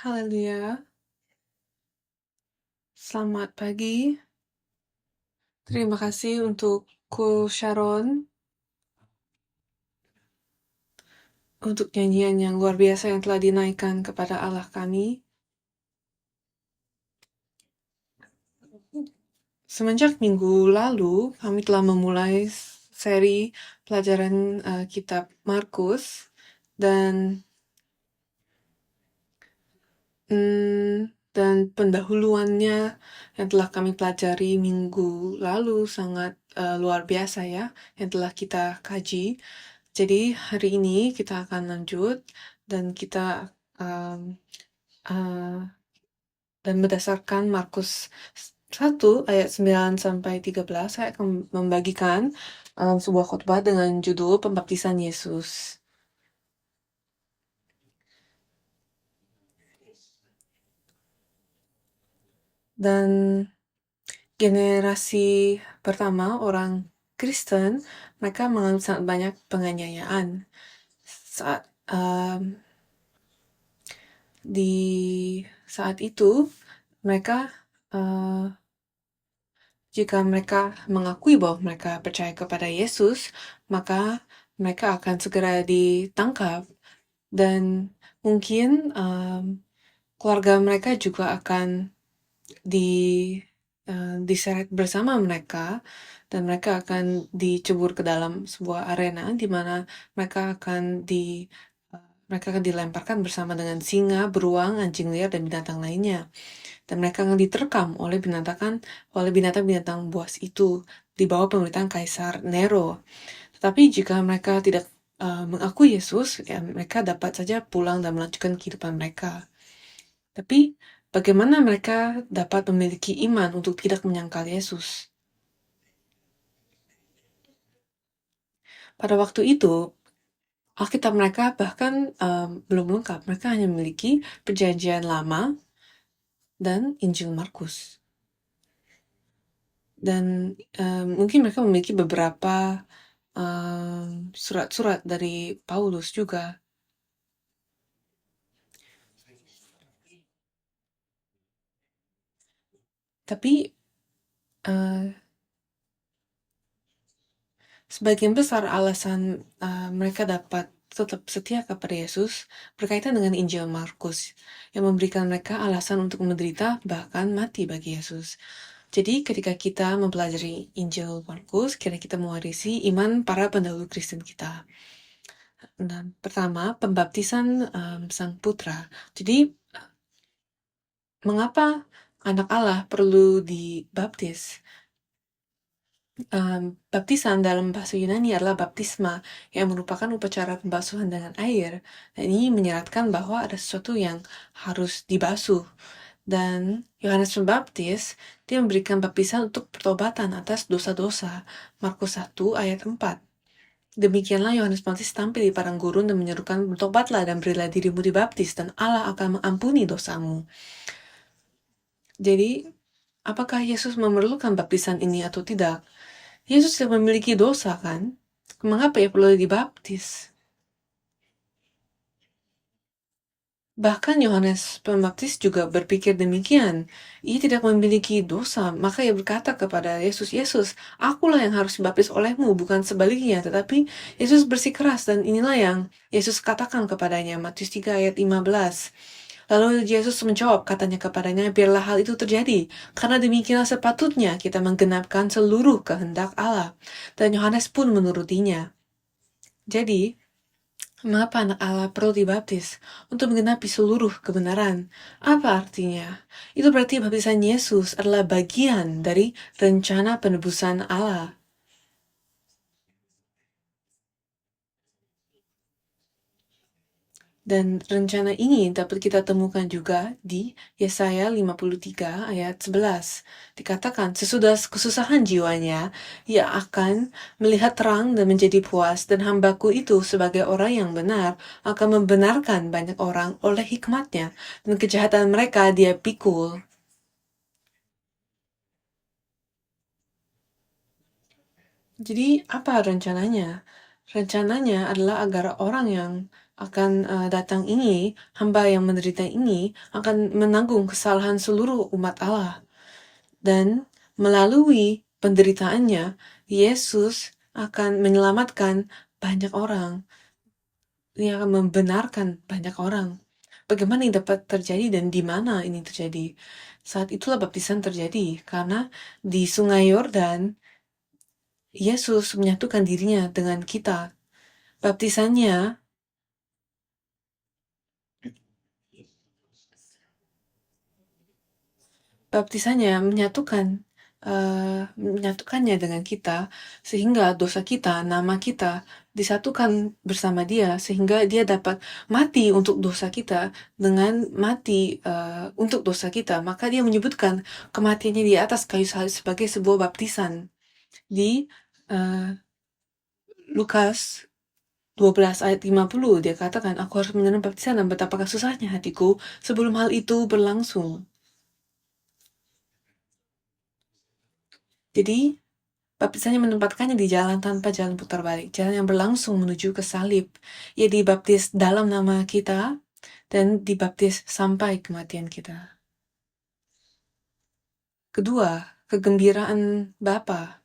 Haleluya. Selamat pagi. Terima kasih untuk Ko Sharon untuk nyanyian yang luar biasa yang telah dinaikkan kepada Allah kami. Semenjak minggu lalu, kami telah memulai seri pelajaran kitab Markus dan pendahuluannya yang telah kami pelajari minggu lalu sangat luar biasa ya, yang telah kita kaji. Jadi hari ini kita akan lanjut dan kita dan berdasarkan Markus 1 ayat 9 sampai 13 saya akan membagikan sebuah khotbah dengan judul Pembaptisan Yesus. Dan generasi pertama orang Kristen, mereka mengalami sangat banyak penganiayaan saat di saat itu mereka jika mereka mengakui bahwa mereka percaya kepada Yesus, maka mereka akan segera ditangkap dan mungkin keluarga mereka juga akan diseret bersama mereka dan mereka akan dicebur ke dalam sebuah arena di mana mereka akan dilemparkan bersama dengan singa, beruang, anjing liar, dan binatang lainnya. Dan mereka akan diterkam oleh binatang-binatang buas itu di bawah pemerintahan Kaisar Nero. Tetapi jika mereka tidak mengakui Yesus, ya mereka dapat saja pulang dan melanjutkan kehidupan mereka. Tapi bagaimana mereka dapat memiliki iman untuk tidak menyangkal Yesus? Pada waktu itu, Alkitab mereka bahkan belum lengkap. Mereka hanya memiliki Perjanjian Lama dan Injil Markus. Dan mungkin mereka memiliki beberapa surat-surat dari Paulus juga. Tapi sebagian besar alasan mereka dapat tetap setia kepada Yesus berkaitan dengan Injil Markus yang memberikan mereka alasan untuk menderita bahkan mati bagi Yesus. Jadi ketika kita mempelajari Injil Markus, kita mewarisi iman para pendahulu Kristen kita. Nah, pertama, pembaptisan Sang Putra. Jadi, mengapa anak Allah perlu dibaptis? Baptisan dalam bahasa Yunani adalah baptisma, yang merupakan upacara pembasuhan dengan air. Dan ini menyeratkan bahwa ada sesuatu yang harus dibasuh. Dan Yohanes Pembaptis, dia memberikan baptisan untuk pertobatan atas dosa-dosa. Markus 1 ayat 4. Demikianlah Yohanes Pembaptis tampil di padang gurun dan menyerukan, bertobatlah dan berilah dirimu dibaptis, dan Allah akan mengampuni dosamu. Jadi, apakah Yesus memerlukan baptisan ini atau tidak? Yesus tidak memiliki dosa, kan? Mengapa ia perlu dibaptis? Bahkan Yohanes Pembaptis juga berpikir demikian. Ia tidak memiliki dosa, maka ia berkata kepada Yesus, "Yesus, akulah yang harus dibaptis olehmu, bukan sebaliknya." Tetapi Yesus bersikeras, dan inilah yang Yesus katakan kepadanya, Matius 3 ayat 15. Lalu Yesus menjawab, katanya kepadanya, "Biarlah hal itu terjadi, karena demikianlah sepatutnya kita menggenapkan seluruh kehendak Allah." Dan Yohanes pun menurutinya. Jadi, mengapa anak Allah perlu dibaptis? Untuk menggenapi seluruh kebenaran. Apa artinya? Itu berarti baptisan Yesus adalah bagian dari rencana penebusan Allah. Dan rencana ini dapat kita temukan juga di Yesaya 53 ayat 11. Dikatakan, sesudah kesusahan jiwanya, ia akan melihat terang dan menjadi puas, dan hambaku itu sebagai orang yang benar akan membenarkan banyak orang oleh hikmatnya, dan kejahatan mereka dia pikul. Jadi apa rencananya? Rencananya adalah agar orang yang akan datang ini, hamba yang menderita ini, akan menanggung kesalahan seluruh umat Allah. Dan melalui penderitaannya, Yesus akan menyelamatkan banyak orang. Dia akan membenarkan banyak orang. Bagaimana ini dapat terjadi dan di mana ini terjadi? Saat itulah baptisan terjadi, karena di Sungai Yordan, Yesus menyatukan dirinya dengan kita. Baptisannya menyatukannya dengan kita, sehingga dosa kita, nama kita disatukan bersama dia, sehingga dia dapat mati untuk dosa kita. Dengan mati untuk dosa kita, maka dia menyebutkan kematiannya di atas kayu salib sebagai sebuah baptisan. Di Lukas 12 ayat 50 dia katakan, aku harus menerima baptisan dan betapakah susahnya hatiku sebelum hal itu berlangsung. Jadi baptisannya menempatkannya di jalan tanpa jalan putar balik, jalan yang berlangsung menuju ke salib. Ia dibaptis dalam nama kita dan dibaptis sampai kematian kita. Kedua, kegembiraan Bapa.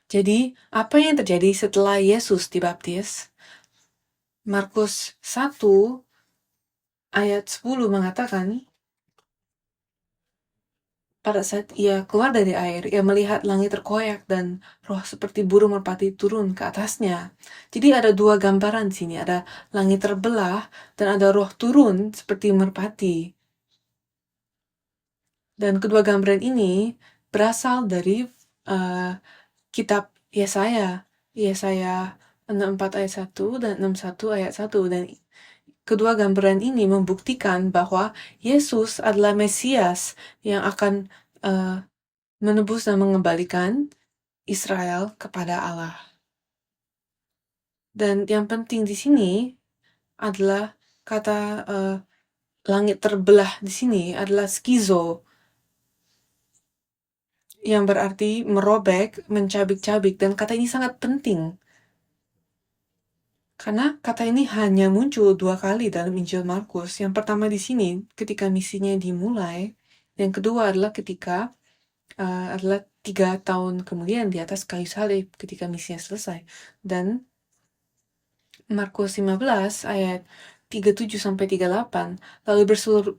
Jadi, apa yang terjadi setelah Yesus dibaptis? Markus 1 ayat 10 mengatakan, pada saat ia keluar dari air, ia melihat langit terkoyak dan roh seperti burung merpati turun ke atasnya. Jadi ada dua gambaran di sini, ada langit terbelah dan ada roh turun seperti merpati. Dan kedua gambaran ini berasal dari kitab Yesaya, Yesaya 64 ayat 1 dan 61 ayat 1. Dan kedua gambaran ini membuktikan bahwa Yesus adalah Mesias yang akan menebus dan mengembalikan Israel kepada Allah. Dan yang penting di sini adalah kata langit terbelah di sini adalah skizo, yang berarti merobek, mencabik-cabik, dan kata ini sangat penting. Karena kata ini hanya muncul 2 kali dalam Injil Markus. Yang pertama di sini ketika misinya dimulai, yang kedua adalah ketika adalah 3 tahun kemudian di atas kayu salib ketika misinya selesai. Dan Markus 15 ayat 37-38, lalu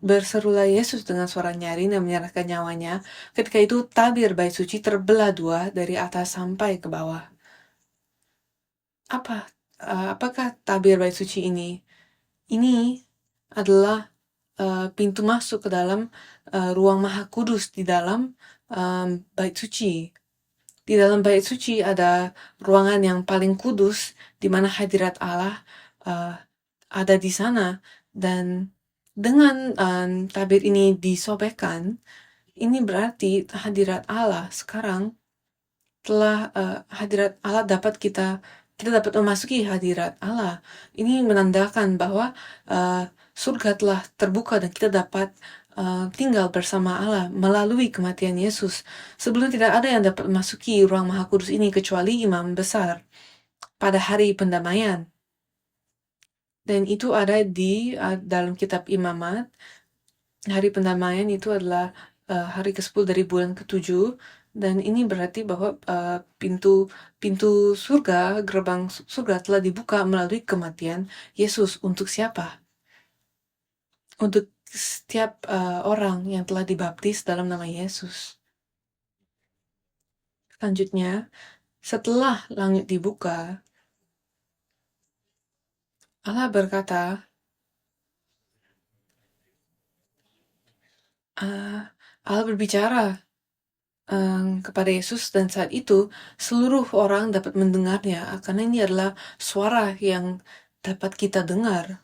berserulah Yesus dengan suara nyaring dan menyerahkan nyawanya. Ketika itu tabir bait suci terbelah dua dari atas sampai ke bawah. Apakah tabir bait suci ini? Ini adalah pintu masuk ke dalam ruang Maha Kudus di dalam bait suci. Di dalam bait suci ada ruangan yang paling kudus di mana hadirat Allah ada di sana, dan dengan tabir ini disobekkan, ini berarti hadirat Allah sekarang telah hadirat Allah kita dapat memasuki hadirat Allah. Ini menandakan bahwa surga telah terbuka dan kita dapat tinggal bersama Allah melalui kematian Yesus. Sebelum tidak ada yang dapat memasuki ruang Maha Kudus ini kecuali imam besar pada hari pendamaian. Dan itu ada di dalam kitab Imamat. Hari pendamaian itu adalah hari ke-10 dari bulan ke-7, dan ini berarti bahwa pintu surga, gerbang surga telah dibuka melalui kematian Yesus. Untuk siapa? Untuk setiap orang yang telah dibaptis dalam nama Yesus. Selanjutnya, setelah langit dibuka, Allah berkata, Allah berbicara kepada Yesus, dan saat itu seluruh orang dapat mendengarnya, karena ini adalah suara yang dapat kita dengar,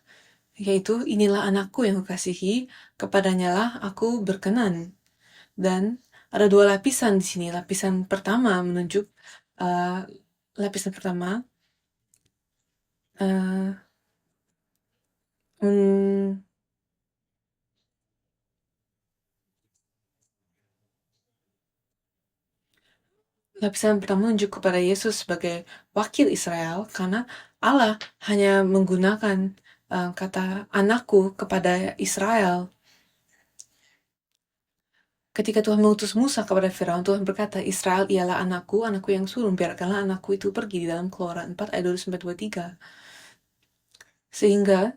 yaitu inilah anakku yang kukasihi, kepadanya lah aku berkenan. Dan ada dua lapisan di sini. Lapisan pertama menunjuk lapisan pertama Lapisan pertama menunjuk kepada Yesus sebagai wakil Israel, karena Allah hanya menggunakan kata anakku kepada Israel. Ketika Tuhan mengutus Musa kepada Firaun, Tuhan berkata, Israel ialah anakku, anakku yang sulung, biarkanlah anakku itu pergi, di dalam Keluaran 4 ayat 2-23. Sehingga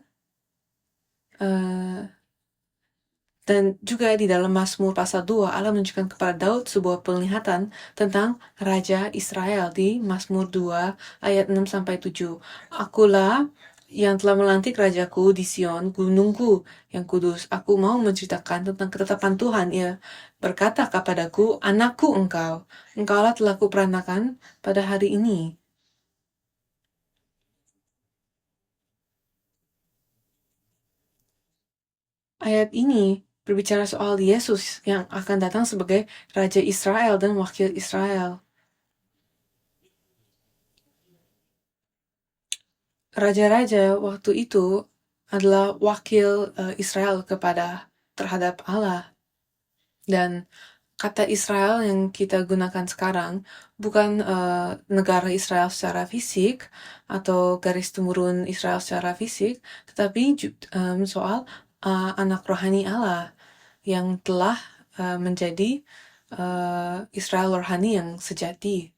dan juga di dalam Mazmur pasal 2, Allah menunjukkan kepada Daud sebuah penglihatan tentang Raja Israel di Mazmur 2 ayat 6-7. Akulah yang telah melantik rajaku di Sion, gunungku yang kudus. Aku mau menceritakan tentang ketetapan Tuhan. Ia berkata kepadaku, anakku engkau. Engkaulah telah kuperanakan pada hari ini. Ayat ini berbicara soal Yesus yang akan datang sebagai Raja Israel dan Wakil Israel. Raja-raja waktu itu adalah wakil Israel terhadap Allah. Dan kata Israel yang kita gunakan sekarang bukan negara Israel secara fisik atau garis temurun Israel secara fisik, tetapi soal anak rohani Allah yang telah menjadi Israel rohani yang sejati.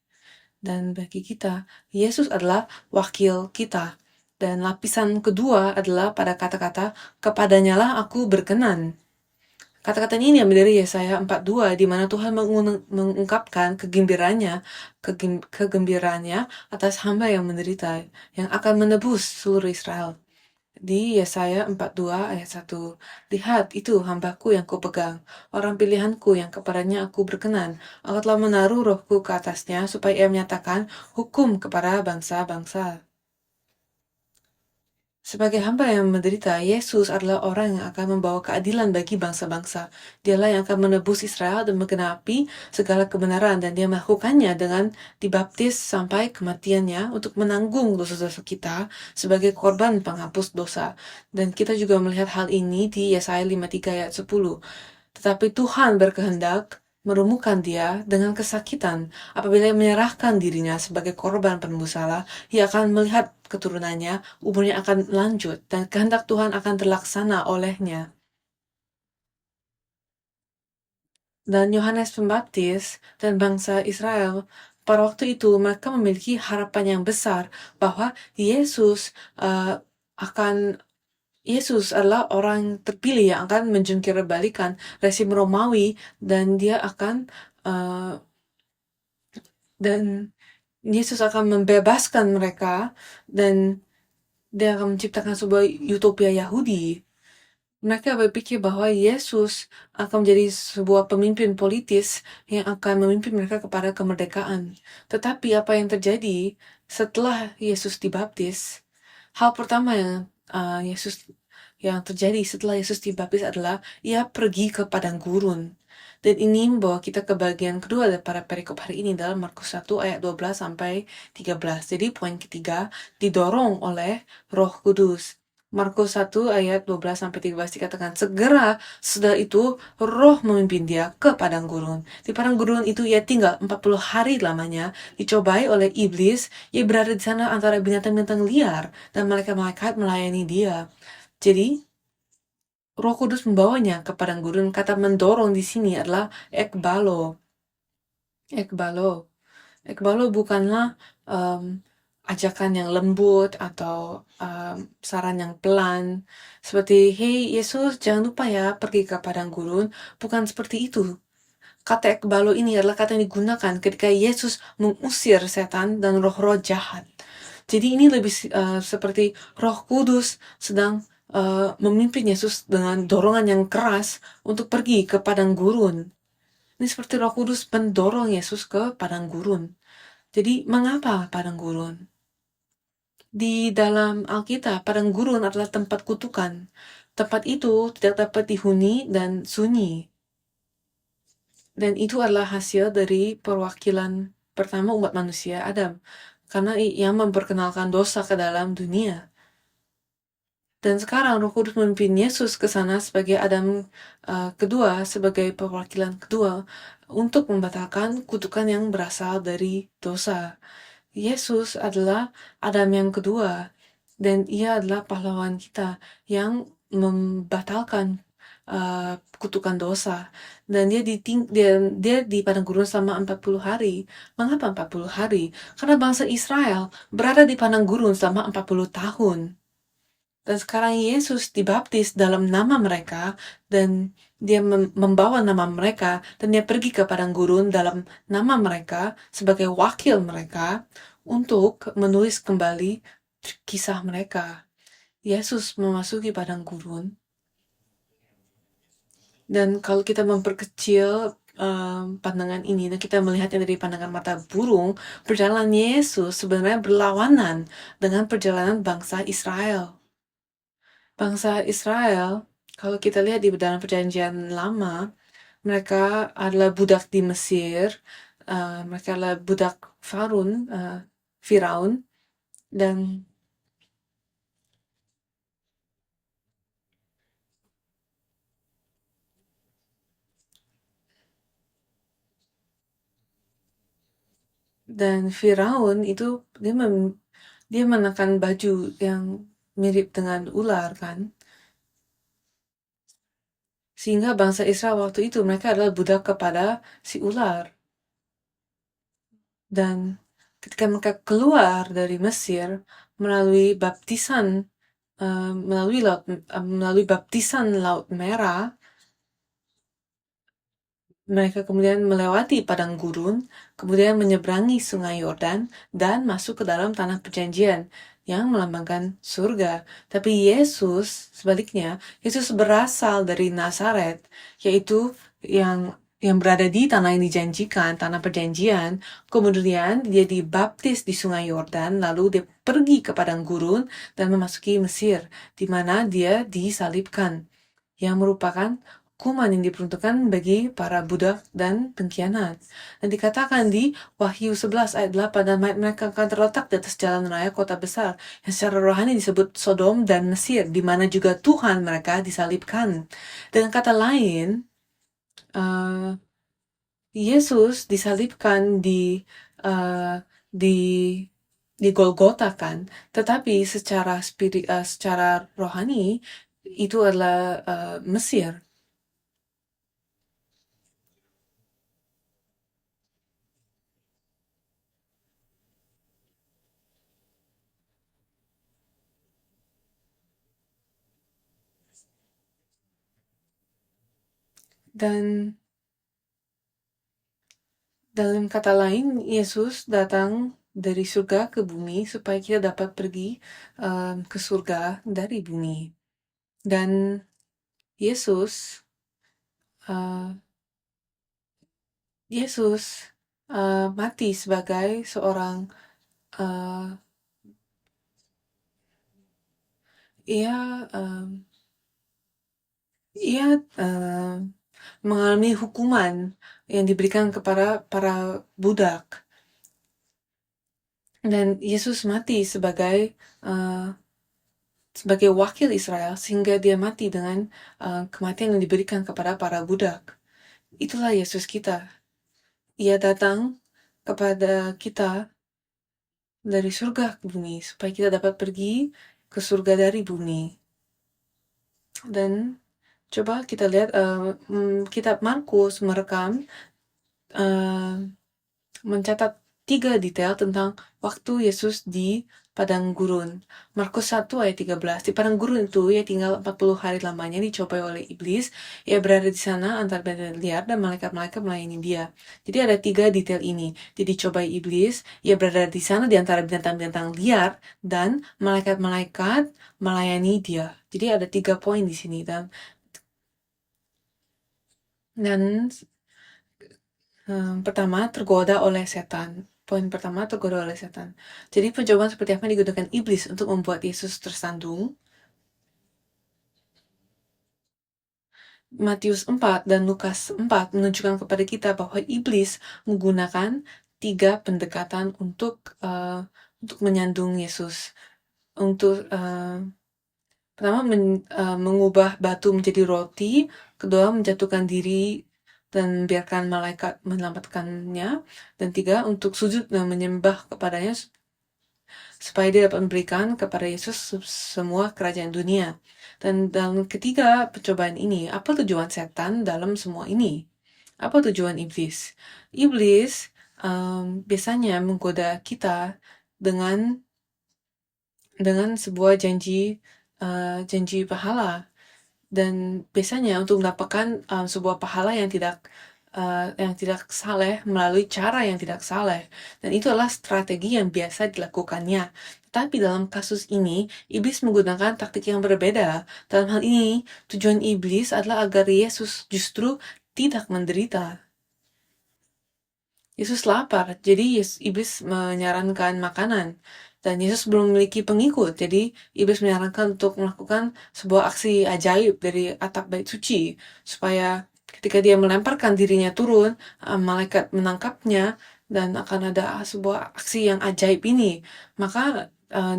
Dan bagi kita, Yesus adalah wakil kita. Dan lapisan kedua adalah pada kata-kata, kepadanyalah aku berkenan. Kata-kata ini diambil dari Yesaya 42, di mana Tuhan mengungkapkan kegembiraannya atas hamba yang menderita, yang akan menebus seluruh Israel. Di Yesaya 42 ayat 1, lihat itu hambaku yang kupegang, orang pilihanku yang kepadanya aku berkenan. Aku telah menaruh rohku ke atasnya supaya ia menyatakan hukum kepada bangsa-bangsa. Sebagai hamba yang menderita, Yesus adalah orang yang akan membawa keadilan bagi bangsa-bangsa. Dialah yang akan menebus Israel dan menggenapi segala kebenaran, dan dia melakukannya dengan dibaptis sampai kematiannya untuk menanggung dosa-dosa kita sebagai korban penghapus dosa. Dan kita juga melihat hal ini di Yesaya 53 ayat 10. Tetapi Tuhan berkehendak merumuhkan dia dengan kesakitan. Apabila ia menyerahkan dirinya sebagai korban penebus salah, ia akan melihat keturunannya, umurnya akan lanjut, dan kehendak Tuhan akan terlaksana olehnya. Dan Yohanes Pembaptis dan bangsa Israel pada waktu itu mereka memiliki harapan yang besar bahwa Yesus adalah orang terpilih yang akan menjungkir-balikan rezim Romawi, dan dia akan dan Yesus akan membebaskan mereka, dan dia akan menciptakan sebuah utopia Yahudi. Mereka berpikir bahwa Yesus akan menjadi sebuah pemimpin politis yang akan memimpin mereka kepada kemerdekaan. Tetapi apa yang terjadi setelah Yesus dibaptis? Hal pertama yang terjadi setelah Yesus dibaptis adalah ia pergi ke padang gurun. Dan ini membawa kita ke bagian kedua daripada perikop hari ini dalam Markus 1 ayat 12-13. Jadi poin ketiga, didorong oleh Roh Kudus. Markus 1 ayat 12-13 dikatakan, segera setelah itu Roh memimpin dia ke padang gurun. Di padang gurun itu ia tinggal 40 hari lamanya, dicobai oleh iblis. Ia berada di sana antara binatang-binatang liar, dan malaikat-malaikat melayani dia. Jadi Roh Kudus membawanya ke padang gurun. Kata mendorong di sini adalah ekbalo. Ekbalo bukanlah ajakan yang lembut atau saran yang pelan. Seperti, hey Yesus, jangan lupa ya pergi ke padang gurun. Bukan seperti itu. Kata ekbalo ini adalah kata yang digunakan ketika Yesus mengusir setan dan roh-roh jahat. Jadi ini lebih seperti Roh Kudus sedang memimpin Yesus dengan dorongan yang keras untuk pergi ke padang gurun. Ini seperti Roh Kudus mendorong Yesus ke padang gurun. Jadi mengapa padang gurun? Di dalam Alkitab, padang gurun adalah tempat kutukan. Tempat itu tidak dapat dihuni dan sunyi. Dan itu adalah hasil dari perwakilan pertama umat manusia, Adam. Karena ia memperkenalkan dosa ke dalam dunia. Dan sekarang Roh Kudus memimpin Yesus ke sana sebagai Adam kedua, sebagai perwakilan kedua, untuk membatalkan kutukan yang berasal dari dosa. Yesus adalah Adam yang kedua, dan ia adalah pahlawan kita yang membatalkan kutukan dosa. Dan dia di padang gurun selama 40 hari. Mengapa 40 hari? Karena bangsa Israel berada di padang gurun selama 40 tahun. Dan sekarang Yesus dibaptis dalam nama mereka, dan dia membawa nama mereka, dan dia pergi ke padang gurun dalam nama mereka sebagai wakil mereka untuk menulis kembali kisah mereka. Yesus memasuki padang gurun, dan kalau kita memperkecil pandangan ini dan kita melihatnya dari pandangan mata burung, perjalanan Yesus sebenarnya berlawanan dengan perjalanan bangsa Israel. Bangsa Israel, kalau kita lihat di dalam perjanjian lama, mereka adalah budak di Mesir, mereka adalah budak Firaun, dan Firaun itu dia menekan baju yang mirip dengan ular kan, sehingga bangsa Israel waktu itu mereka adalah budak kepada si ular. Dan ketika mereka keluar dari Mesir melalui baptisan Laut Merah, mereka kemudian melewati padang gurun, kemudian menyeberangi Sungai Yordan dan masuk ke dalam tanah perjanjian yang melambangkan surga. Tapi Yesus sebaliknya, Yesus berasal dari Nazaret, yaitu yang berada di tanah yang dijanjikan, tanah perjanjian. Kemudian dia dibaptis di Sungai Yordan, lalu dia pergi ke padang gurun dan memasuki Mesir, di mana dia disalibkan, yang merupakan hukuman yang diperuntukkan bagi para budak dan pengkhianat. Dan dikatakan di Wahyu 11 ayat 8, dan mayat mereka akan terletak di atas jalan raya kota besar, yang secara rohani disebut Sodom dan Mesir, di mana juga Tuhan mereka disalibkan. Dengan kata lain, Yesus disalibkan uh, di di Golgota kan, tetapi secara rohani itu adalah Mesir. Dan dalam kata lain, Yesus datang dari surga ke bumi supaya kita dapat pergi ke surga dari bumi. Dan Yesus uh, Yesus mati sebagai seorang uh, ia ia mengalami hukuman yang diberikan kepada para budak. Dan Yesus mati sebagai wakil Israel, sehingga dia mati dengan kematian yang diberikan kepada para budak. Itulah Yesus kita. Ia datang kepada kita dari surga ke bumi, supaya kita dapat pergi ke surga dari bumi. Dan coba kita lihat kitab Markus merekam, mencatat 3 detail tentang waktu Yesus di padang gurun. Markus 1 ayat 13. Di padang gurun itu ia tinggal 40 hari lamanya, dicobai oleh iblis. Ia berada di sana antara binatang liar dan malaikat-malaikat melayani dia. Jadi ada 3 detail ini. Dia dicobai iblis, ia berada di sana di antara binatang-binatang liar, dan malaikat-malaikat melayani dia. Jadi ada 3 poin di sini. Dan pertama, tergoda oleh setan. Poin pertama, tergoda oleh setan. Jadi pencobaan seperti apa yang digunakan iblis untuk membuat Yesus tersandung? Matius 4 dan Lukas 4 menunjukkan kepada kita bahwa iblis menggunakan 3 pendekatan untuk menyandung Yesus. Pertama, mengubah batu menjadi roti. Kedua, menjatuhkan diri dan biarkan malaikat menyelamatkannya. Dan 3, untuk sujud dan menyembah kepadanya supaya dia dapat memberikan kepada Yesus semua kerajaan dunia. Dan dalam ketiga percobaan ini, apa tujuan setan dalam semua ini? Apa tujuan iblis? Iblis biasanya menggoda kita dengan sebuah janji pahala, dan biasanya untuk mendapatkan sebuah pahala yang tidak saleh melalui cara yang tidak saleh, dan itu adalah strategi yang biasa dilakukannya. Tetapi dalam kasus ini, iblis menggunakan taktik yang berbeda. Dalam hal ini, tujuan iblis adalah agar Yesus justru tidak menderita. Yesus lapar, jadi iblis menyarankan makanan. Dan Yesus belum memiliki pengikut, jadi iblis menyarankan untuk melakukan sebuah aksi ajaib dari atap bait suci, supaya ketika dia melemparkan dirinya turun, malaikat menangkapnya, dan akan ada sebuah aksi yang ajaib ini. Maka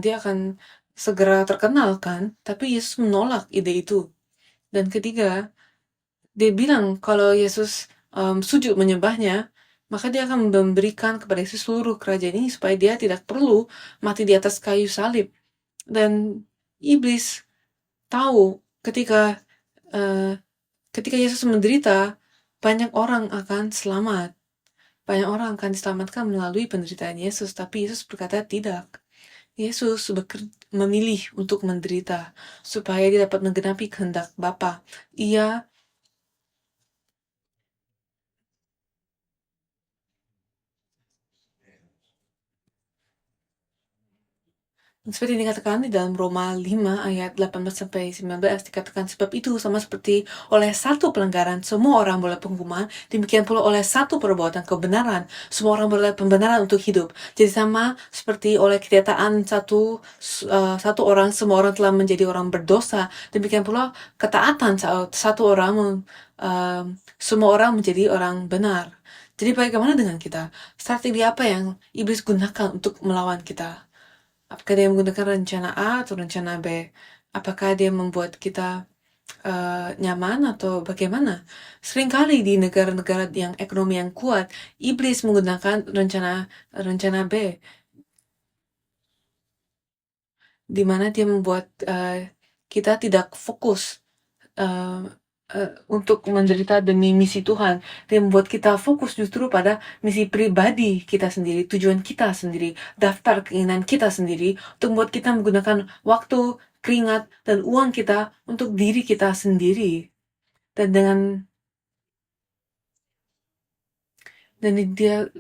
dia akan segera terkenal kan, tapi Yesus menolak ide itu. Dan ketiga, dia bilang kalau Yesus sujud menyembahnya, maka dia akan memberikan kepada Yesus seluruh kerajaan ini supaya dia tidak perlu mati di atas kayu salib. Dan iblis tahu ketika Yesus menderita, banyak orang akan selamat. Banyak orang akan diselamatkan melalui penderitaan Yesus, tapi Yesus berkata tidak. Yesus memilih untuk menderita supaya dia dapat menggenapi kehendak Bapa. Ia seperti dikatakan di dalam Roma 5 ayat 18-19, dikatakan sebab itu sama seperti oleh satu pelanggaran semua orang boleh penghukuman, demikian pula oleh satu perbuatan kebenaran semua orang boleh pembenaran untuk hidup. Jadi sama seperti oleh ketaatan satu orang semua orang telah menjadi orang berdosa, demikian pula ketaatan satu orang semua orang menjadi orang benar. Jadi bagaimana dengan kita? Strategi apa yang iblis gunakan untuk melawan kita? Apakah dia menggunakan rencana A atau rencana B? Apakah dia membuat kita nyaman atau bagaimana? Seringkali di negara-negara yang ekonomi yang kuat, iblis menggunakan rencana B, di mana dia membuat kita tidak fokus uh, untuk menderita demi misi Tuhan. Dia membuat kita fokus justru pada misi pribadi kita sendiri, tujuan kita sendiri, daftar keinginan kita sendiri, untuk membuat kita menggunakan waktu, keringat, dan uang kita untuk diri kita sendiri. Dan dia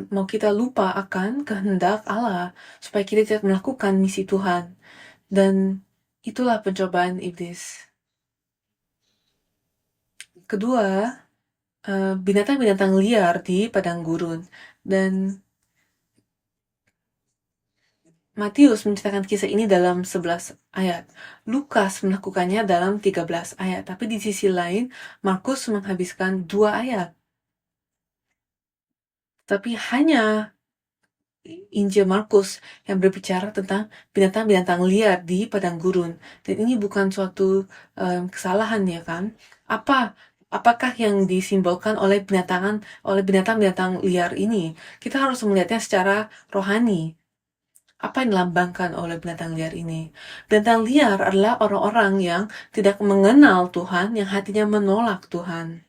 mau kita lupa akan kehendak Allah supaya kita tidak melakukan misi Tuhan. Dan itulah pencobaan iblis. Kedua, binatang-binatang liar di padang gurun. Dan Matius menceritakan kisah ini dalam 11 ayat. Lukas melakukannya dalam 13 ayat. Tapi di sisi lain, Markus menghabiskan 2 ayat. Tapi hanya Injil Markus yang berbicara tentang binatang-binatang liar di padang gurun. Dan ini bukan suatu kesalahan, ya kan? Apakah yang disimbolkan oleh binatang-binatang liar ini? Kita harus melihatnya secara rohani. Apa yang dilambangkan oleh binatang liar ini? Binatang liar adalah orang-orang yang tidak mengenal Tuhan, yang hatinya menolak Tuhan.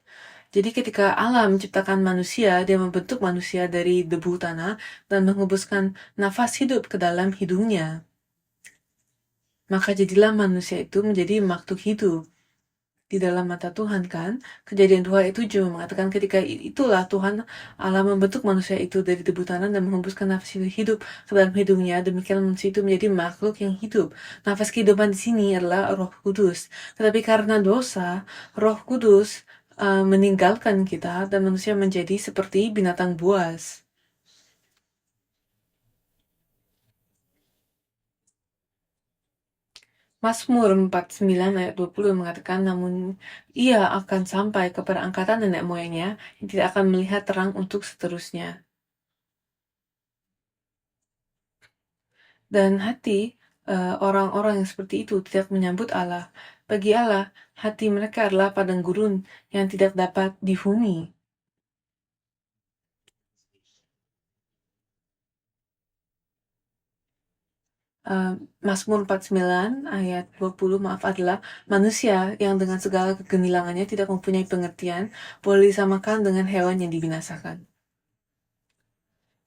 Jadi ketika Allah menciptakan manusia, dia membentuk manusia dari debu tanah dan menghembuskan nafas hidup ke dalam hidungnya. Maka jadilah manusia itu menjadi makhluk hidup di dalam mata Tuhan, kan? Kejadian 2 ayat 7 mengatakan ketika itulah Tuhan Allah membentuk manusia itu dari debu tanah dan menghembuskan nafas hidup ke dalam hidungnya, demikian manusia itu menjadi makhluk yang hidup. Nafas kehidupan di sini adalah Roh Kudus. Tetapi karena dosa, Roh Kudus meninggalkan kita dan manusia menjadi seperti binatang buas. Mazmur 49 ayat 20 mengatakan, namun ia akan sampai kepada angkatan nenek moyangnya yang tidak akan melihat terang untuk seterusnya. Dan hati orang-orang yang seperti itu tidak menyambut Allah. Bagi Allah, hati mereka adalah padang gurun yang tidak dapat dihuni. Mazmur 49 ayat 20 adalah manusia yang dengan segala kegemilangannya tidak mempunyai pengertian, boleh disamakan dengan hewan yang dibinasakan.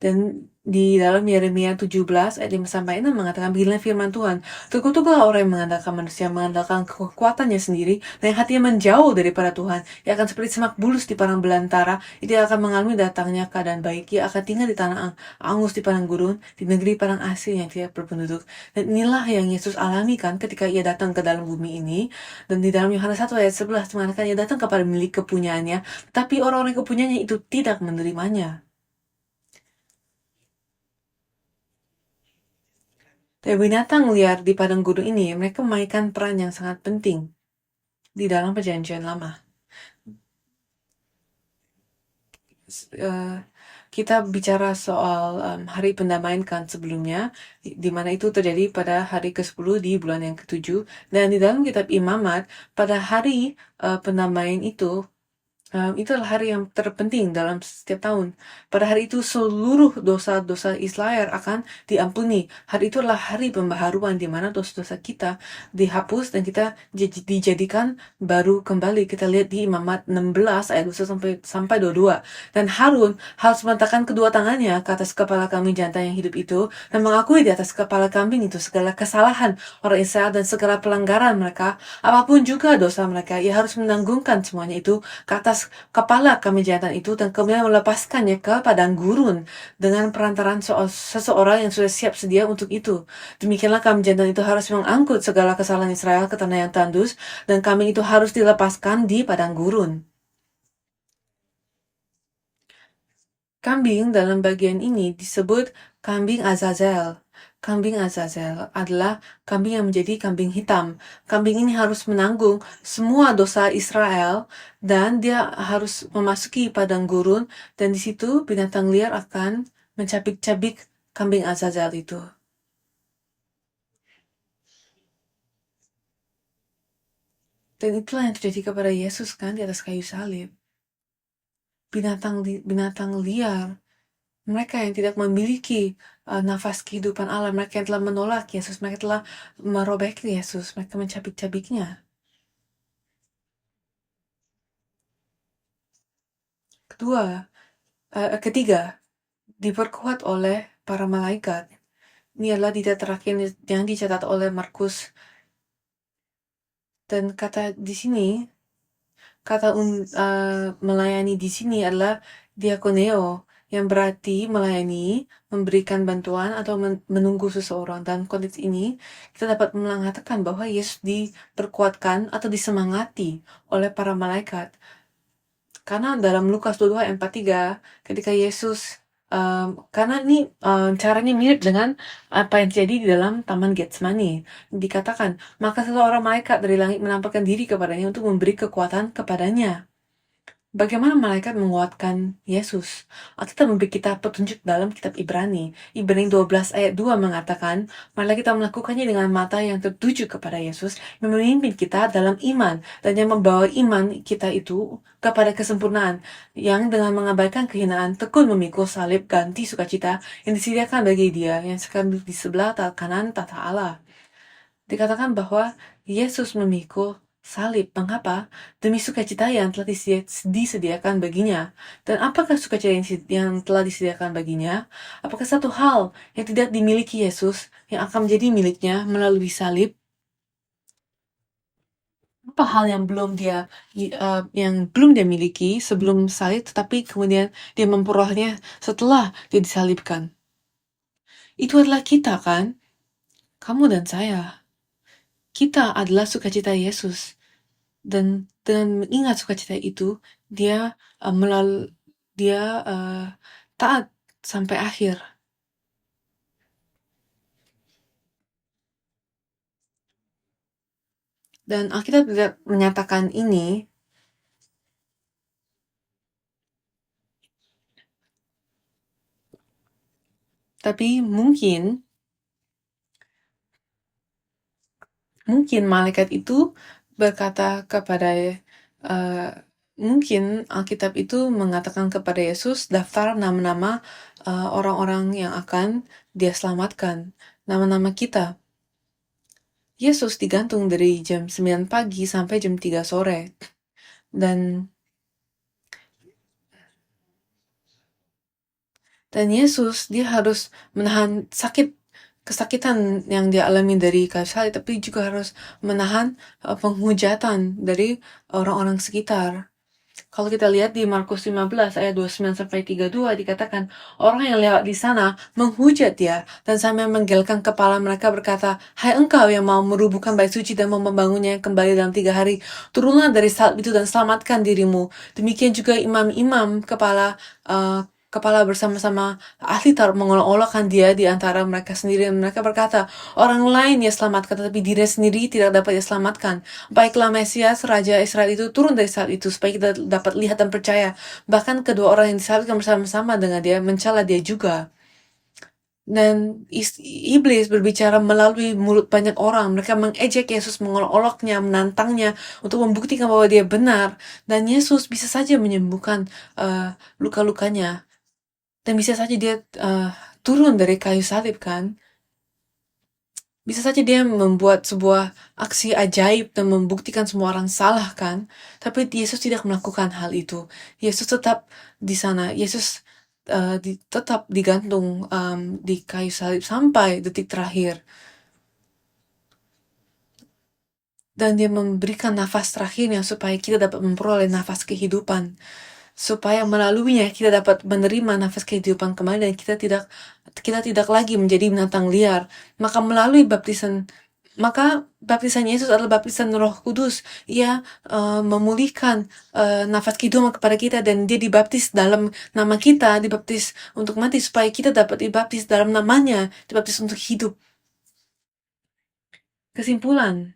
Dan di dalam Yeremia 17 ayat 5-6 mengatakan, beginilah firman Tuhan, terkutuklah orang yang mengandalkan manusia, mengandalkan kekuatannya sendiri, dan yang hatinya menjauh daripada Tuhan. Ia akan seperti semak bulus di padang belantara, ia akan mengalami datangnya keadaan baik, ia akan tinggal di tanah angus di padang gurun, di negeri padang asing yang tidak berpenduduk. Dan inilah yang Yesus alami kan ketika ia datang ke dalam bumi ini. Dan di dalam Yohanes 1 ayat 11 mengatakan, ia datang kepada milik kepunyaannya, tapi orang-orang kepunyaannya itu tidak menerimanya. Tapi binatang liar di padang gurun ini, mereka memainkan peran yang sangat penting di dalam perjanjian lama. Kita bicara soal hari pendamaian kan sebelumnya, di mana itu terjadi pada hari ke-10 di bulan yang ke-7. Dan di dalam kitab Imamat, pada hari pendamaian itu adalah hari yang terpenting dalam setiap tahun. Pada hari itu seluruh dosa-dosa Israel akan diampuni. Hari itu adalah hari pembaharuan di mana dosa-dosa kita dihapus dan kita dijadikan baru kembali. Kita lihat di Imamat 16 ayat 1 sampai 22. Dan Harun harus meletakkan kedua tangannya ke atas kepala kambing jantan yang hidup itu dan mengakui di atas kepala kambing itu segala kesalahan orang Israel dan segala pelanggaran mereka, apapun juga dosa mereka. Ia harus menanggungkan semuanya itu ke atas kepala kambing jantan itu dan kemudian melepaskannya ke padang gurun dengan perantaraan seseorang yang sudah siap sedia untuk itu. Demikianlah kambing jantan itu harus mengangkut segala kesalahan Israel ke tanah yang tandus dan kambing itu harus dilepaskan di padang gurun. Kambing dalam bagian ini disebut kambing Azazel. Kambing Azazel adalah kambing yang menjadi kambing hitam. Kambing ini harus menanggung semua dosa Israel dan dia harus memasuki padang gurun dan di situ binatang liar akan mencabik-cabik kambing Azazel itu. Dan itulah yang terjadi kepada Yesus kan di atas kayu salib. Binatang liar, mereka yang tidak memiliki nafas kehidupan Allah, mereka yang telah menolak Yesus, mereka telah merobek Yesus, mereka mencabik-cabiknya. Ketiga, diperkuat oleh para malaikat. Ini adalah detail terakhir yang dicatat oleh Markus. Dan kata di sini, kata melayani di sini adalah diakoneo, yang berarti melayani, memberikan bantuan atau menunggu seseorang. Dan konteks ini, kita dapat mengatakan bahwa Yesus diperkuatkan atau disemangati oleh para malaikat. Karena dalam Lukas 22 ayat 43, ketika Yesus, karena ini caranya mirip dengan apa yang terjadi di dalam Taman Getsemani. Dikatakan, maka seseorang malaikat dari langit menampakkan diri kepadanya untuk memberi kekuatan kepadanya. Bagaimana malaikat menguatkan Yesus? Alkitab memberi kita petunjuk dalam kitab Ibrani. Ibrani 12 ayat 2 mengatakan, marilah kita melakukannya dengan mata yang tertuju kepada Yesus, yang memimpin kita dalam iman, dan yang membawa iman kita itu kepada kesempurnaan, yang dengan mengabaikan kehinaan, tekun memikul salib ganti sukacita yang disediakan bagi dia, yang sekarang di sebelah kanan tata Allah. Dikatakan bahwa Yesus memikul salib. Mengapa? Demi sukacita yang telah disediakan baginya. Dan apakah sukacita yang telah disediakan baginya? Apakah satu hal yang tidak dimiliki Yesus yang akan menjadi miliknya melalui salib? Apa hal yang belum dia miliki sebelum salib, tetapi kemudian dia memperolehnya setelah dia disalibkan? Itu adalah kita kan? Kamu dan saya. Kita adalah sukacita Yesus. Dan dengan mengingat sukacita itu, dia taat sampai akhir. Dan Alkitab tidak menyatakan ini, tapi mungkin malaikat itu berkata kepada mungkin Alkitab itu mengatakan kepada Yesus daftar nama-nama orang-orang yang akan dia selamatkan, nama-nama kita. Yesus digantung dari jam 9 pagi sampai jam 3 sore. Dan Yesus dia harus menahan kesakitan yang dia alami dari kayu salib, tapi juga harus menahan penghujatan dari orang-orang sekitar. Kalau kita lihat di Markus 15 ayat 29 sampai 32 dikatakan orang yang lewat di sana menghujat dia dan sambil menggelengkan kepala mereka berkata, "Hai engkau yang mau merubuhkan bait suci dan mau membangunnya kembali dalam 3 hari, turunlah dari salib itu dan selamatkan dirimu." Demikian juga imam-imam kepala bersama-sama ahli Taurat mengolok-olokkan dia di antara mereka sendiri dan mereka berkata, orang lain ia selamatkan tetapi dirinya sendiri tidak dapat ia selamatkan. Baiklah Mesias, Raja Israel itu turun dari salib itu supaya kita dapat lihat dan percaya. Bahkan kedua orang yang disalibkan bersama-sama dengan dia mencela dia juga. Dan iblis berbicara melalui mulut banyak orang. Mereka mengejek Yesus, mengolok-oloknya, menantangnya untuk membuktikan bahwa dia benar. Dan Yesus bisa saja menyembuhkan luka-lukanya. Dan bisa saja dia turun dari kayu salib kan. Bisa saja dia membuat sebuah aksi ajaib dan membuktikan semua orang salah kan. Tapi Yesus tidak melakukan hal itu. Yesus tetap di sana. Yesus tetap digantung di kayu salib sampai detik terakhir. Dan dia memberikan nafas terakhirnya supaya kita dapat memperoleh nafas kehidupan. Supaya melaluinya kita dapat menerima nafas kehidupan kembali dan kita tidak lagi menjadi binatang liar. Maka baptisan Yesus adalah baptisan Roh Kudus. Ia memulihkan nafas kehidupan kepada kita dan dia dibaptis dalam nama kita, dibaptis untuk mati supaya kita dapat dibaptis dalam namanya, dibaptis untuk hidup. Kesimpulan,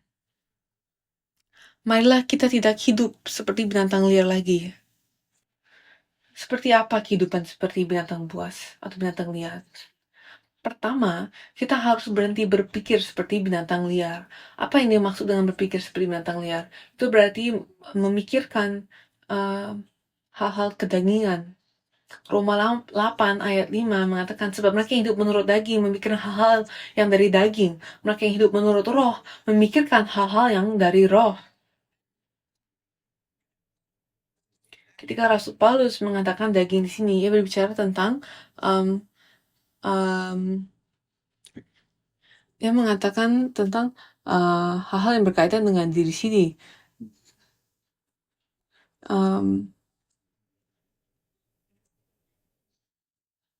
marilah kita tidak hidup seperti binatang liar lagi. Seperti apa kehidupan seperti binatang buas atau binatang liar? Pertama, kita harus berhenti berpikir seperti binatang liar. Apa yang dimaksud dengan berpikir seperti binatang liar? Itu berarti memikirkan hal-hal kedagingan. Roma 8 ayat 5 mengatakan, sebab mereka yang hidup menurut daging memikirkan hal-hal yang dari daging. Mereka yang hidup menurut roh memikirkan hal-hal yang dari roh. Ketika Rasul Paulus mengatakan daging di sini, ia berbicara tentang dia mengatakan tentang hal-hal yang berkaitan dengan diri sendiri.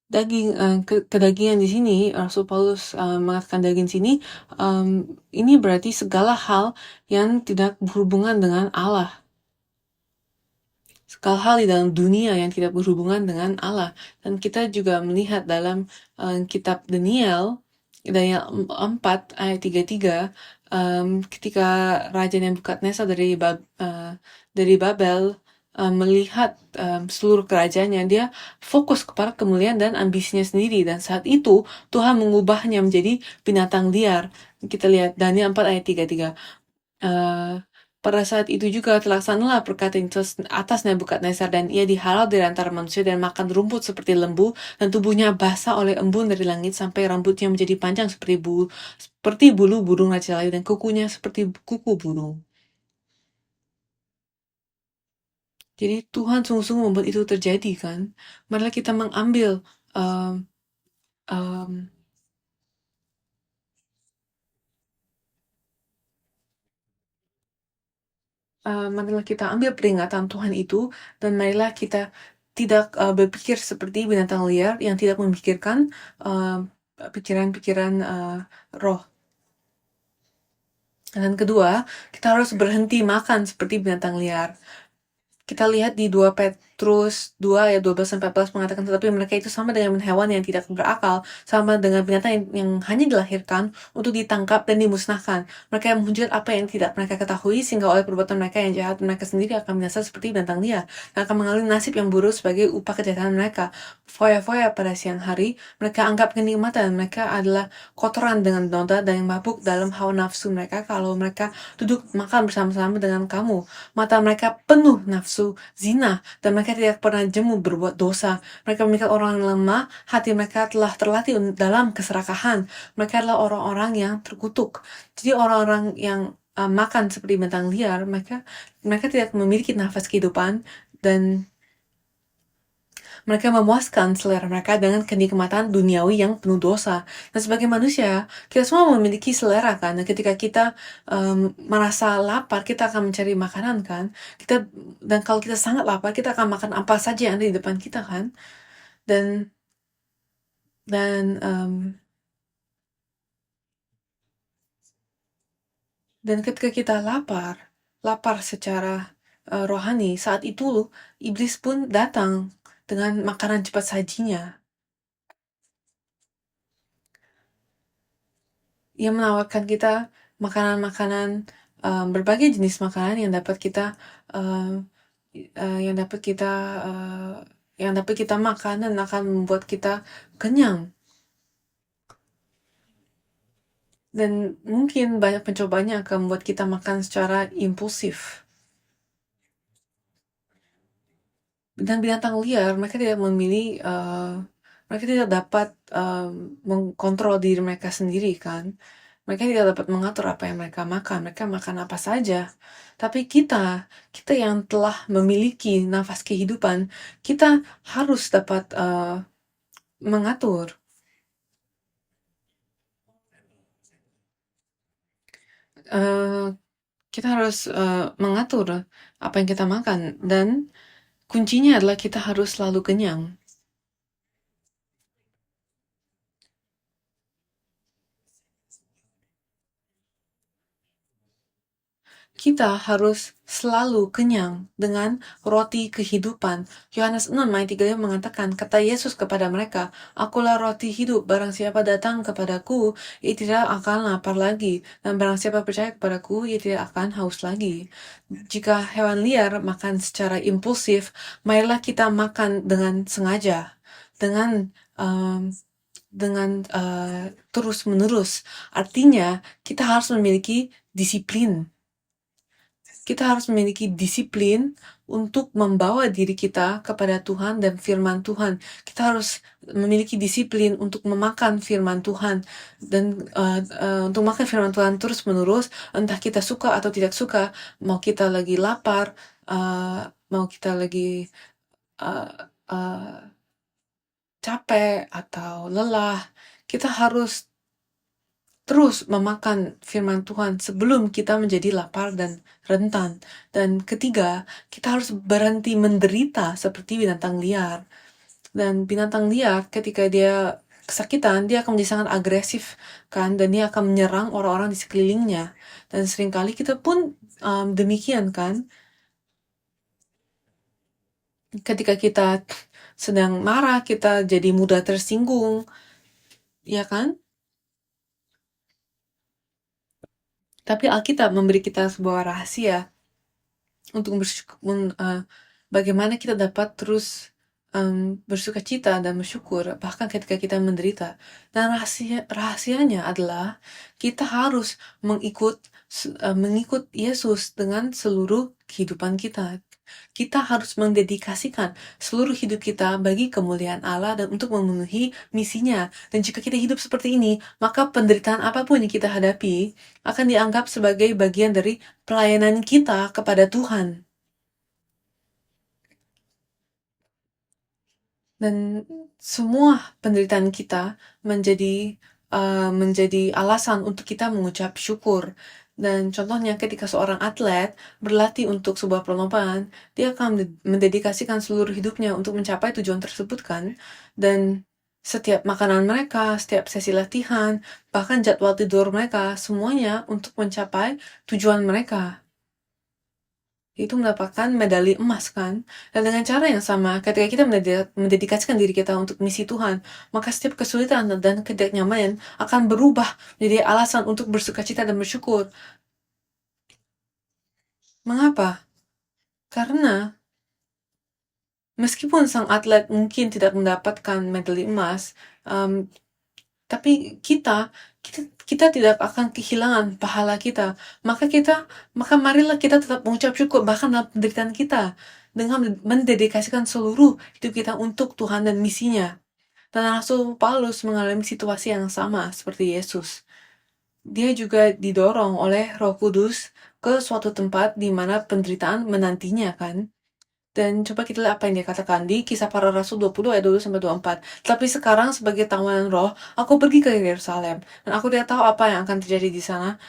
Kedagingan di sini, Rasul Paulus mengatakan daging sini, ini berarti segala hal yang tidak berhubungan dengan Allah. Segala hal di dalam dunia yang tidak berhubungan dengan Allah. Dan kita juga melihat dalam kitab Daniel 4 ayat 33, ketika Raja Nebukadnezar dari Babel melihat seluruh kerajaannya, dia fokus kepada kemuliaan dan ambisinya sendiri. Dan saat itu Tuhan mengubahnya menjadi binatang liar. Kita lihat Daniel 4 ayat 33. Pada saat itu juga terlaksanalah perkataan atas Nebukadnezar dan ia dihalau dari antara manusia dan makan rumput seperti lembu dan tubuhnya basah oleh embun dari langit sampai rambutnya menjadi panjang seperti bulu burung raja layu dan kukunya seperti kuku burung. Jadi Tuhan sungguh-sungguh membuat itu terjadi kan. Marilah kita mengambil marilah kita ambil peringatan Tuhan itu dan marilah kita tidak berpikir seperti binatang liar yang tidak memikirkan pikiran-pikiran roh. Dan kedua, kita harus berhenti makan seperti binatang liar. Kita lihat di 2 Terus 2 ayat 12-14 mengatakan, tetapi mereka itu sama dengan hewan yang tidak berakal, sama dengan binatang yang hanya dilahirkan untuk ditangkap dan dimusnahkan. Mereka menghujat apa yang tidak mereka ketahui, sehingga oleh perbuatan mereka yang jahat, mereka sendiri akan binasa seperti binatang liar, dan akan mengalami nasib yang buruk sebagai upah kejahatan mereka. Foya-foya pada siang hari, mereka anggap kenikmatan, mereka adalah kotoran dengan noda dan yang mabuk dalam hawa nafsu mereka kalau mereka duduk makan bersama-sama dengan kamu. Mata mereka penuh nafsu zina, dan mereka tidak pernah jemu berbuat dosa. Mereka memikirkan orang yang lemah, hati mereka telah terlatih dalam keserakahan. Mereka adalah orang-orang yang terkutuk. Jadi orang-orang yang makan seperti binatang liar, mereka tidak memiliki nafas kehidupan, dan mereka memuaskan selera mereka dengan kenikmatan duniawi yang penuh dosa. Dan sebagai manusia, kita semua memiliki selera kan. Dan ketika kita merasa lapar, kita akan mencari makanan kan. Dan kalau kita sangat lapar, kita akan makan apa saja yang ada di depan kita kan. Dan dan em, dan ketika kita lapar secara rohani, saat itu iblis pun datang dengan makanan cepat sajinya. Ia menawarkan kita makanan-makanan, berbagai jenis makanan yang dapat kita eee yang dapat kita makan dan akan membuat kita kenyang. Dan mungkin banyak pencobanya akan membuat kita makan secara impulsif. Dan binatang liar, mereka tidak dapat mengkontrol diri mereka sendiri kan. Mereka tidak dapat mengatur apa yang mereka makan apa saja. Tapi kita yang telah memiliki nafas kehidupan, kita harus dapat mengatur. Eh, Kita harus mengatur apa yang kita makan, dan kuncinya adalah kita harus selalu kenyang. Kita harus selalu kenyang dengan roti kehidupan. Yohanes 6 ayat 3 mengatakan, kata Yesus kepada mereka, akulah roti hidup, barang siapa datang kepadaku, ia tidak akan lapar lagi, dan barang siapa percaya kepadaku, ia tidak akan haus lagi. Jika hewan liar makan secara impulsif, marilah kita makan dengan sengaja, dengan terus-menerus. Artinya, kita harus memiliki disiplin. Kita harus memiliki disiplin untuk membawa diri kita kepada Tuhan dan firman Tuhan. Kita harus memiliki disiplin untuk memakan firman Tuhan, dan untuk makan firman Tuhan terus-menerus, entah kita suka atau tidak suka, mau kita lagi lapar, mau kita lagi uh, uh, capek atau lelah, kita harus terus memakan firman Tuhan sebelum kita menjadi lapar dan rentan. Dan ketiga, kita harus berhenti menderita seperti binatang liar. Dan binatang liar ketika dia kesakitan, dia akan menjadi sangat agresif kan, dan dia akan menyerang orang-orang di sekelilingnya. Dan seringkali kita pun demikian kan. Ketika kita sedang marah, kita jadi mudah tersinggung, ya kan? Tapi Alkitab memberi kita sebuah rahasia untuk bagaimana kita dapat terus bersuka cita dan bersyukur bahkan ketika kita menderita. Dan rahasianya adalah kita harus mengikut Yesus dengan seluruh kehidupan kita. Kita harus mendedikasikan seluruh hidup kita bagi kemuliaan Allah dan untuk memenuhi misinya. Dan jika kita hidup seperti ini, maka penderitaan apapun yang kita hadapi akan dianggap sebagai bagian dari pelayanan kita kepada Tuhan. Dan semua penderitaan kita menjadi alasan untuk kita mengucap syukur. Dan contohnya ketika seorang atlet berlatih untuk sebuah perlombaan, dia akan mendedikasikan seluruh hidupnya untuk mencapai tujuan tersebut kan. Dan setiap makanan mereka, setiap sesi latihan, bahkan jadwal tidur mereka, semuanya untuk mencapai tujuan mereka. itu mendapatkan medali emas kan. Dan dengan cara yang sama, ketika kita mendedikasikan diri kita untuk misi Tuhan, maka setiap kesulitan dan ketidaknyamanan akan berubah menjadi alasan untuk bersukacita dan bersyukur. Mengapa? Karena meskipun sang atlet mungkin tidak mendapatkan medali emas, tapi kita tidak akan kehilangan pahala kita. Maka marilah kita tetap mengucap syukur bahkan dalam penderitaan kita dengan mendedikasikan seluruh hidup kita untuk Tuhan dan misinya. Dan Rasul Paulus mengalami situasi yang sama seperti Yesus. Dia juga didorong oleh Roh Kudus ke suatu tempat di mana penderitaan menantinya kan. Dan coba kita lihat apa yang dia katakan di Kisah Para Rasul 20 ayat 20-24. Tapi sekarang sebagai tawanan roh, aku pergi ke Yerusalem dan aku tidak tahu apa yang akan terjadi di sana,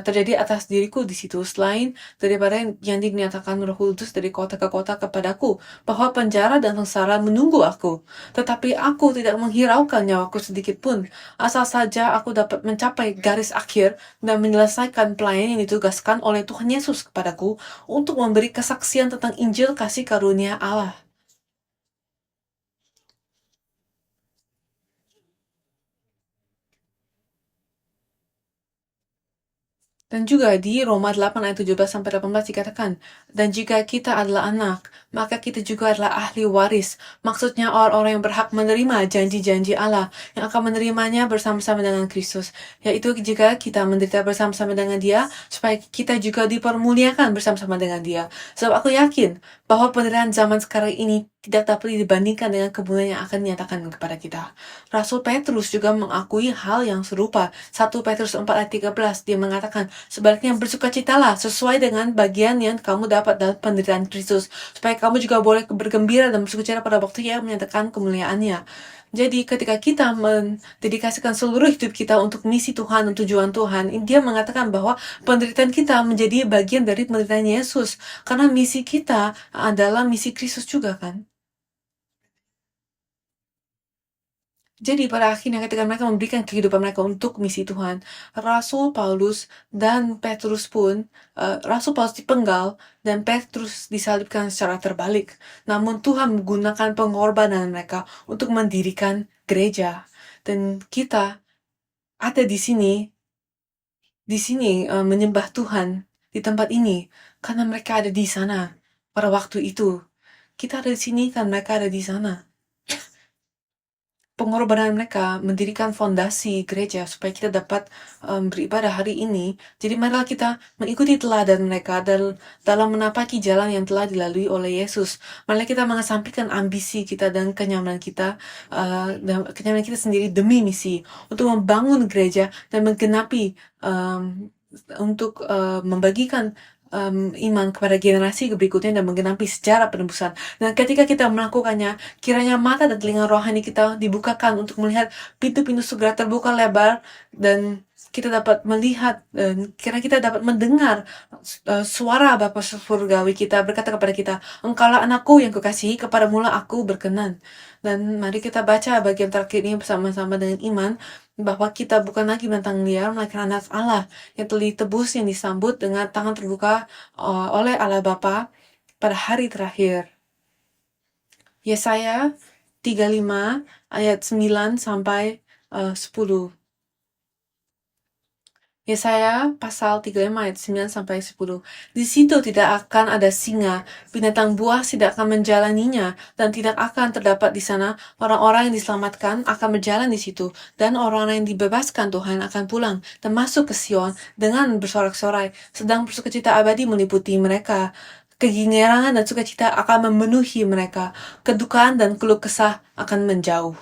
terjadi atas diriku di situ selain daripada yang dinyatakan Roh Kudus dari kota ke kota kepadaku, bahwa penjara dan sengsara menunggu aku. Tetapi aku tidak menghiraukan nyawaku sedikit pun, asal saja aku dapat mencapai garis akhir dan menyelesaikan pelayanan yang ditugaskan oleh Tuhan Yesus kepadaku untuk memberi kesaksian tentang Injil kasih karunia Allah. Dan juga di Roma 8 ayat 17-18 dikatakan, dan jika kita adalah anak, maka kita juga adalah ahli waris. Maksudnya orang-orang yang berhak menerima janji-janji Allah, yang akan menerimanya bersama-sama dengan Kristus. Yaitu jika kita menderita bersama-sama dengan Dia, supaya kita juga dipermuliakan bersama-sama dengan Dia. Sebab aku yakin bahwa penderitaan zaman sekarang ini tidak dapat dibandingkan dengan kemuliaan yang akan dinyatakan kepada kita. Rasul Petrus juga mengakui hal yang serupa. 1 Petrus 4 ayat 13, dia mengatakan, sebaliknya bersukacitalah sesuai dengan bagian yang kamu dapat dalam penderitaan Kristus, supaya kamu juga boleh bergembira dan bersukacita pada waktu yang menyatakan kemuliaannya. Jadi ketika kita mendedikasikan seluruh hidup kita untuk misi Tuhan dan tujuan Tuhan, dia mengatakan bahwa penderitaan kita menjadi bagian dari penderitaan Yesus. Karena misi kita adalah misi Kristus juga kan. Jadi pada akhirnya ketika mereka memberikan kehidupan mereka untuk misi Tuhan, Rasul Paulus dan Petrus pun, Rasul Paulus dipenggal dan Petrus disalibkan secara terbalik. Namun Tuhan menggunakan pengorbanan mereka untuk mendirikan gereja. Dan kita ada di sini menyembah Tuhan di tempat ini karena mereka ada di sana pada waktu itu. Kita ada di sini kan mereka ada di sana. Pengorbanan mereka mendirikan fondasi gereja supaya kita dapat beribadah hari ini. Jadi marilah kita mengikuti teladan mereka dalam menapaki jalan yang telah dilalui oleh Yesus. Marilah kita mengesampingkan ambisi kita dan kenyamanan kita, dan kenyamanan kita sendiri demi misi untuk membangun gereja dan menggenapi untuk membagikan iman kepada generasi berikutnya dan menggenapi sejarah penebusan. Dan ketika kita melakukannya, kiranya mata dan telinga rohani kita dibukakan untuk melihat pintu-pintu surga terbuka lebar dan kita dapat melihat dan kira kita dapat mendengar suara Bapa surgawi kita berkata kepada kita, Engkaulah anakku yang kukasihi, kepada mula aku berkenan. Dan mari kita baca bagian terakhir ini bersama-sama dengan iman, bahwa kita bukan lagi binatang liar, melainkan anak Allah yang telah ditebus, yang disambut dengan tangan terbuka oleh Allah Bapa pada hari terakhir. Yesaya 35 ayat 9 sampai 10. Yesaya pasal 35 ayat 9 sampai 10. Di situ tidak akan ada singa, binatang buas tidak akan menjalaninya, dan tidak akan terdapat di sana orang-orang yang diselamatkan akan berjalan di situ, dan orang-orang yang dibebaskan Tuhan akan pulang dan masuk ke Sion dengan bersorak-sorai, sedang bersukacita abadi meliputi mereka. Kegingiran dan sukacita akan memenuhi mereka, kedukaan dan keluh kesah akan menjauh.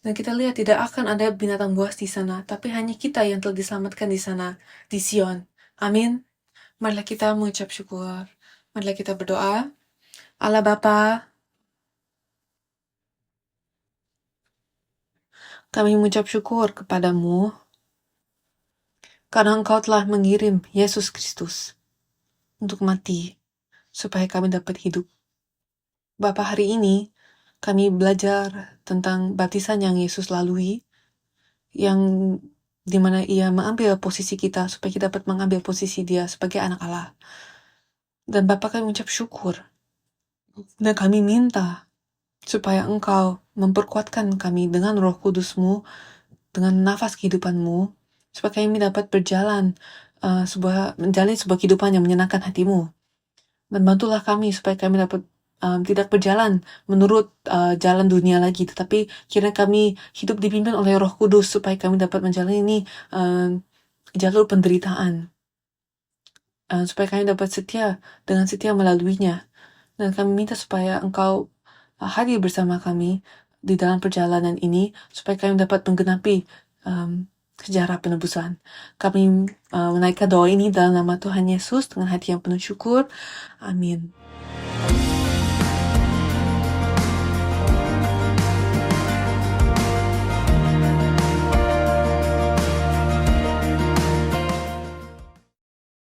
Dan kita lihat tidak akan ada binatang buas di sana, tapi hanya kita yang telah diselamatkan di sana, di Sion. Amin. Marilah kita mengucap syukur. Marilah kita berdoa. Allah Bapa, kami mengucap syukur kepadamu karena Engkau telah mengirim Yesus Kristus untuk mati supaya kami dapat hidup. Bapa, hari ini kami belajar tentang baptisan yang Yesus lalui, yang dimana ia mengambil posisi kita supaya kita dapat mengambil posisi dia sebagai anak Allah. Dan Bapa, kami mengucap syukur dan kami minta supaya Engkau memperkuatkan kami dengan Roh Kudus-Mu, dengan nafas kehidupan-Mu, supaya kami dapat menjalani sebuah kehidupan yang menyenangkan hati-Mu. Dan bantulah kami supaya kami dapat tidak berjalan menurut jalan dunia lagi, tetapi kiranya kami hidup dipimpin oleh Roh Kudus supaya kami dapat menjalani jalur penderitaan, supaya kami dapat dengan setia melaluinya. Dan kami minta supaya Engkau hadir bersama kami di dalam perjalanan ini, supaya kami dapat menggenapi sejarah penebusan. Kami menaikkan doa ini dalam nama Tuhan Yesus dengan hati yang penuh syukur. Amin.